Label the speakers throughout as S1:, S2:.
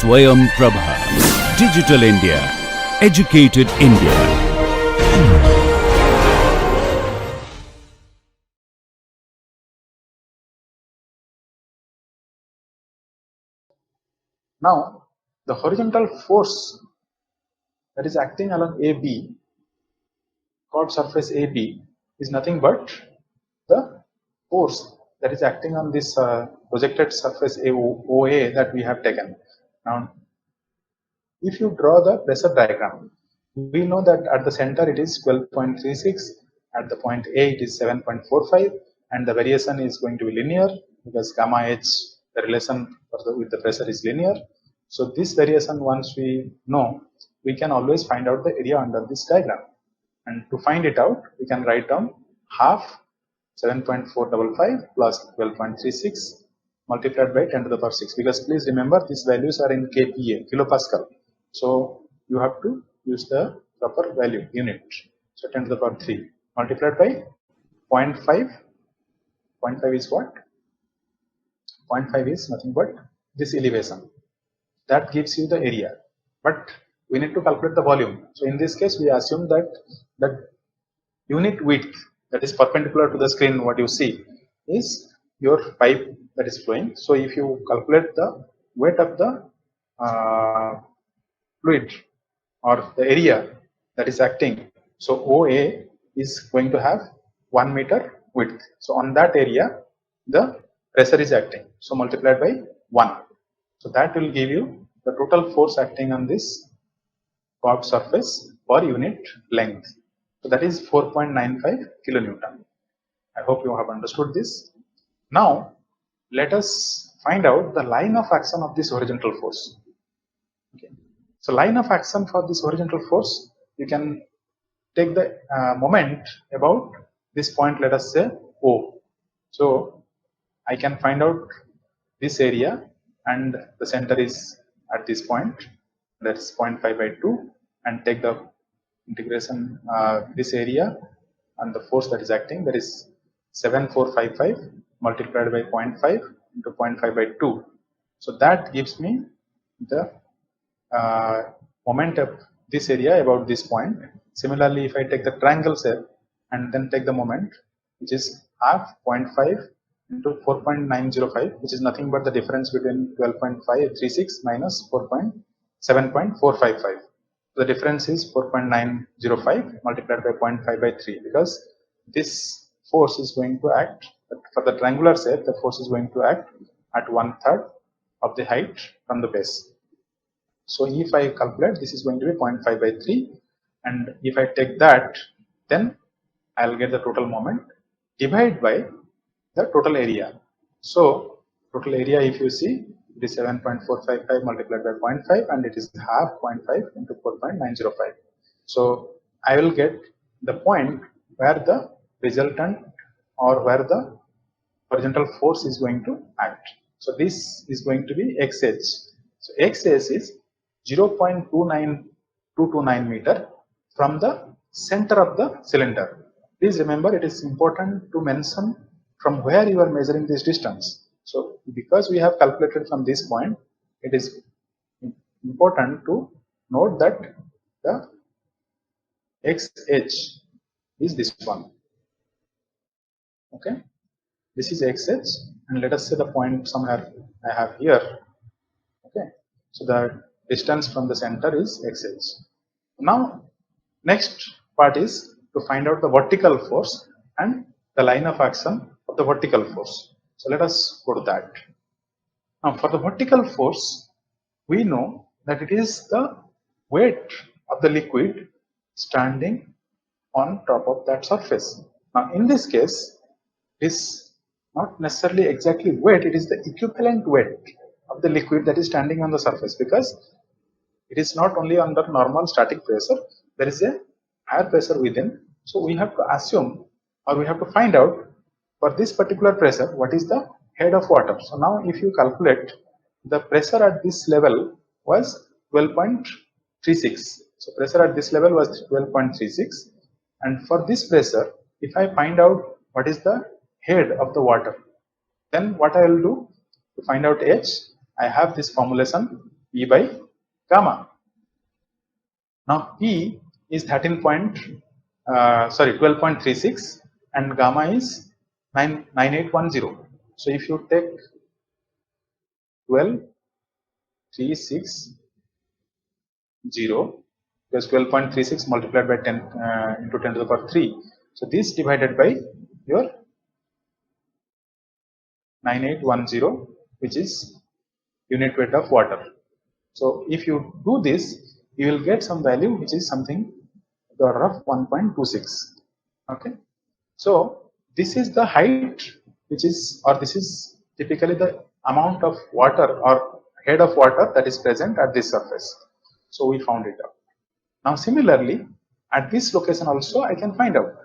S1: Swayam Prabha. Digital India. Educated India.
S2: Now, the horizontal force that is acting along AB, curved surface AB, is nothing but the force that is acting on this projected surface OA that we have taken. Now, if you draw the pressure diagram, we know that at the center it is 12.36, at the point A it is 7.45, and the variation is going to be linear because gamma h, the relation with the pressure is linear. So this variation, once we know, we can always find out the area under this diagram. And to find it out, we can write down half 7.455 plus 12.36 multiplied by 10 to the power 6, because please remember these values are in kPa, kilopascal. So you have to use the proper value unit. So 10 to the power 3 multiplied by 0.5. 0.5 is what? 0.5 is nothing but this elevation. That gives you the area. But we need to calculate the volume. So in this case, we assume that the unit width that is perpendicular to the screen, what you see, is your pipe that is flowing. So if you calculate the weight of the fluid or the area that is acting, so OA is going to have 1 meter width. So on that area, the pressure is acting. So multiplied by 1. So that will give you the total force acting on this curved surface per unit length. So that is 4.95 kilonewton. I hope you have understood this. Now let us find out the line of action of this horizontal force. Okay. So line of action for this horizontal force, you can take the moment about this point, let us say O. So I can find out this area and the center is at this point, that's 0.5 by 2, and take the integration this area and the force that is acting, that is 7455 multiplied by 0.5 into 0.5 by 2. So that gives me the moment of this area about this point. Similarly, if I take the triangle shape and then take the moment, which is half 0.5 into 4.905, which is nothing but the difference between 12.536 minus 7.455. The difference is 4.905 multiplied by 0.5 by 3, because this force is going to act, for the triangular shape, the force is going to act at 1/3 of the height from the base. So if I calculate, this is going to be 0.5 by 3, and if I take that, then I'll get the total moment divided by the total area. So total area, if you see, it is 7.455 multiplied by 0.5, and it is half 0.5 into 4.905. So I will get the point where the resultant or where the horizontal force is going to act. So this is going to be XH. So XH is 0.29229 meter from the center of the cylinder. Please remember, it is important to mention from where you are measuring this distance. So because we have calculated from this point, it is important to note that the XH is this one. Okay, this is XH, and let us say the point somewhere I have here. Okay, so the distance from the center is XH. Now next part is to find out the vertical force and the line of action of the vertical force. So let us go to that. Now for the vertical force, we know that it is the weight of the liquid standing on top of that surface. Now in this case, it is not necessarily exactly weight, it is the equivalent weight of the liquid that is standing on the surface, because it is not only under normal static pressure, there is a higher pressure within. So we have to assume, or we have to find out, for this particular pressure, what is the head of water. So now if you calculate, the pressure at this level was 12.36. So pressure at this level was 12.36, and for this pressure, if I find out what is the head of the water, then what I will do to find out H, I have this formulation P by gamma. Now P is 12.36 and gamma is 9810. So if you take 12.360 plus 12.36 multiplied by 10 into 10 to the power 3. So this divided by your 9810, which is unit weight of water. So if you do this, you will get some value which is something the order of 1.26. Okay. So this is the height which is, or this is typically the amount of water or head of water that is present at this surface. So we found it out. Now similarly, at this location also I can find out.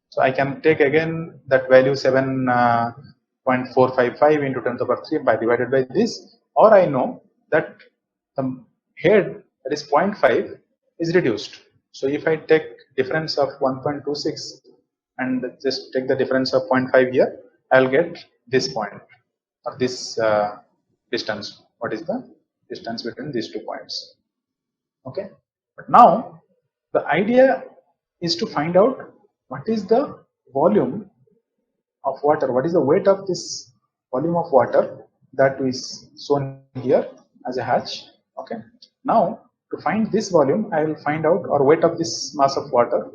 S2: So I can take again that value 7.455 into 10 to the power 3 by divided by this, or I know that the head, that is 0.5, is reduced. So if I take difference of 1.26 and just take the difference of 0.5 here, I'll get this point or this distance. What is the distance between these 2 points? Okay. But now the idea is to find out what is the volume of water, what is the weight of this volume of water that is shown here as a hatch. Okay. Now to find this volume, I will find out, or weight of this mass of water.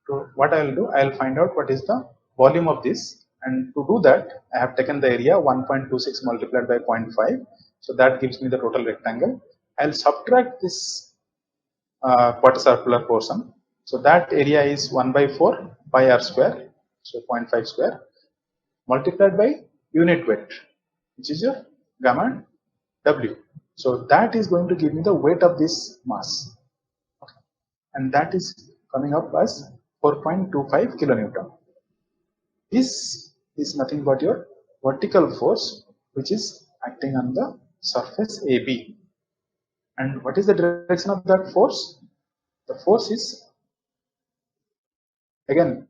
S2: So what I will do, I will find out what is the volume of this, and to do that I have taken the area 1.26 multiplied by 0.5. So that gives me the total rectangle. I will subtract this quarter circular portion. So that area is 1 by 4 pi r square, so 0.5 square, multiplied by unit weight, which is your gamma W. So that is going to give me the weight of this mass. Okay. And that is coming up as 4.25 kilonewton. This is nothing but your vertical force which is acting on the surface AB. And what is the direction of that force? The force is again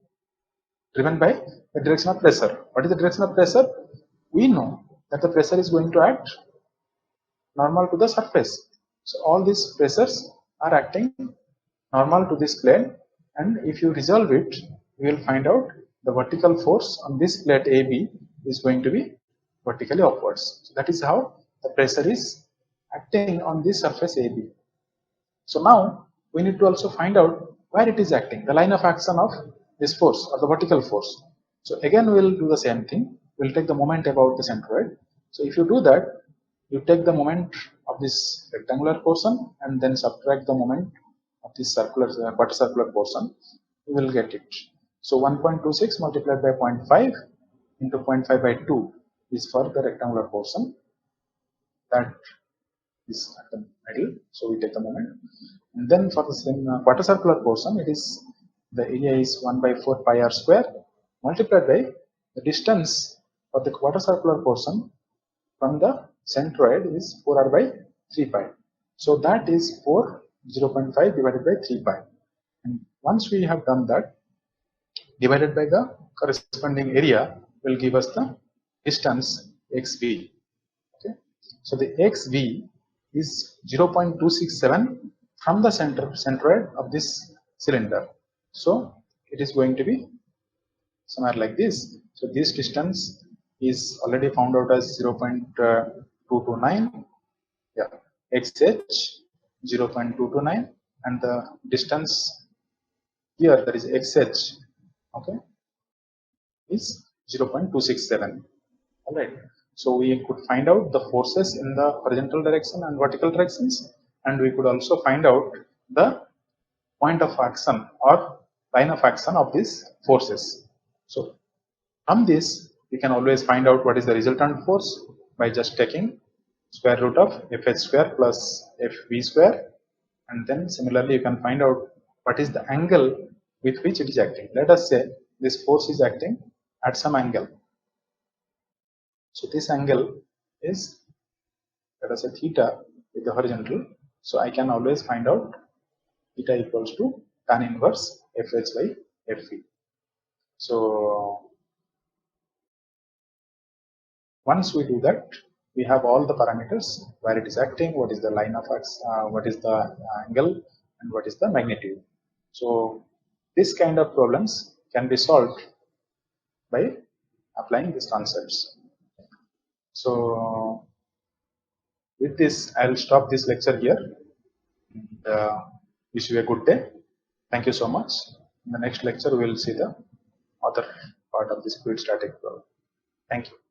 S2: driven by the direction of pressure. What is the direction of pressure? We know that the pressure is going to act normal to the surface. So all these pressures are acting normal to this plane, and if you resolve it, you will find out the vertical force on this plate AB is going to be vertically upwards. So that is how the pressure is acting on this surface AB. So now we need to also find out where it is acting, the line of action of this force or the vertical force. So again we will do the same thing. We will take the moment about the centroid. So if you do that, you take the moment of this rectangular portion and then subtract the moment of this circular quarter circular portion, you will get it. So 1.26 multiplied by 0.5 into 0.5 by 2 is for the rectangular portion, that is at the middle. So we take the moment, and then for the same quarter circular portion, it is the area is 1 by 4 pi r square multiplied by the distance of the quarter circular portion from the centroid is 4r by 3 pi. So that is 0.5 divided by 3 pi. And once we have done that, divided by the corresponding area will give us the distance xv. Okay. So the xv is 0.267 from the centroid of this cylinder. So it is going to be somewhere like this. So this distance is already found out as 0.229. Yeah, xh 0.229, and the distance here, that is xh, okay, is 0.267. All right. So we could find out the forces in the horizontal direction and vertical directions, and we could also find out the point of action or line of action of these forces. So from this, we can always find out what is the resultant force by just taking square root of fh square plus fv square, and then similarly you can find out what is the angle with which it is acting. Let us say this force is acting at some angle. So this angle is, let us say, theta with the horizontal. So I can always find out theta equals to tan inverse fh by fv. So once we do that, we have all the parameters where it is acting, what is the line of what is the angle, and what is the magnitude. So this kind of problems can be solved by applying these concepts. So with this, I'll stop this lecture here. And, wish you a good day. Thank you so much. In the next lecture, we will see the other part of this fluid static problem. Thank you.